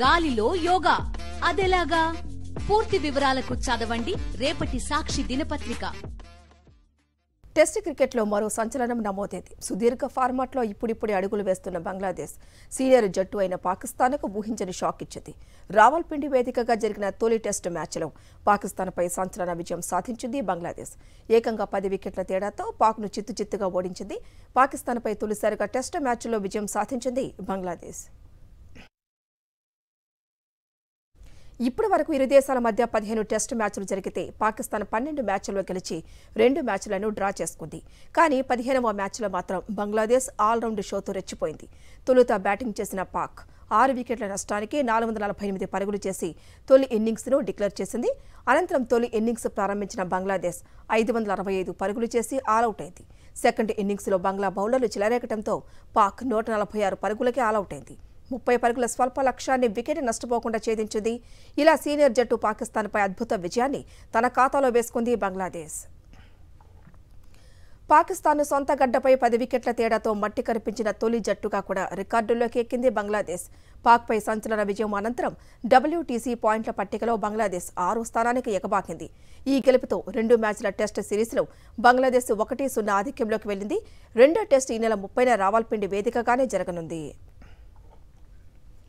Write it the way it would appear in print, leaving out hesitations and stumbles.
గాలిలో యోగా అదెలాగా? పూర్తి వివరాలకు చదవండి రేపటి సాక్షి దినపత్రిక. టెస్ట్ క్రికెట్లో మరో సంచలనం నమోదైంది. సుదీర్ఘ ఫార్మాట్లో ఇప్పుడిప్పుడే అడుగులు వేస్తున్న బంగ్లాదేశ్ సీనియర్ జట్టు అయిన పాకిస్తాన్కు ఊహించని షాక్ ఇచ్చింది. రావల్పిండి వేదికగా జరిగిన తొలి టెస్ట్ మ్యాచ్లో పాకిస్తాన్పై సంచలన విజయం సాధించింది బంగ్లాదేశ్. ఏకంగా 10 వికెట్ల తేడాతో పాక్ను చిత్తుచిత్తుగా ఓడించింది. పాకిస్తాన్పై తొలిసారిగా టెస్ట్ మ్యాచ్లో విజయం సాధించింది బంగ్లాదేశ్. ఇప్పటి వరకు ఇరు దేశాల మధ్య 15 టెస్టు మ్యాచ్లు జరిగితే పాకిస్తాన్ 12 మ్యాచ్ల్లో గెలిచి 2 మ్యాచ్లను డ్రా చేసుకుంది. కానీ 15వ మ్యాచ్లో మాత్రం బంగ్లాదేశ్ ఆల్రౌండ్ షోతో రెచ్చిపోయింది. తొలుత బ్యాటింగ్ చేసిన పాక్ 6 వికెట్ల నష్టానికి 448 పరుగులు చేసి తొలి ఇన్నింగ్స్ను డిక్లేర్ చేసింది. అనంతరం తొలి ఇన్నింగ్స్ ప్రారంభించిన బంగ్లాదేశ్ 565 పరుగులు చేసి ఆలౌట్ అయింది. సెకండ్ ఇన్నింగ్స్లో బంగ్లా బౌలర్లు చెలరేగటంతో పాక్ 146 పరుగులకే ఆలౌట్ అయింది. 30 పరుగుల స్వల్ప లక్ష్యాన్ని వికెట్ నష్టపోకుండా ఛేదించింది. ఇలా సీనియర్ జట్టు పాకిస్తాన్పై అద్భుత విజయాన్ని తన ఖాతాలో వేసుకుంది బంగ్లాదేశ్. పాకిస్తాన్ సొంత గడ్డపై 10 వికెట్ల తేడాతో మట్టి కనిపించిన తొలి జట్టుగా కూడా రికార్డుల్లోకి ఎక్కింది బంగ్లాదేశ్. పాక్పై సంచలన విజయం అనంతరం WTC పాయింట్ల పట్టికలో బంగ్లాదేశ్ 6వ స్థానానికి ఎగబాకింది. ఈ గెలుపుతో 2 మ్యాచ్ల టెస్ట్ సిరీస్లో బంగ్లాదేశ్ 1-0 ఆధిక్యంలోకి వెళ్లింది. రెండో టెస్ట్ ఈ నెల 30న రావల్పిండి వేదికగానే జరగనుంది.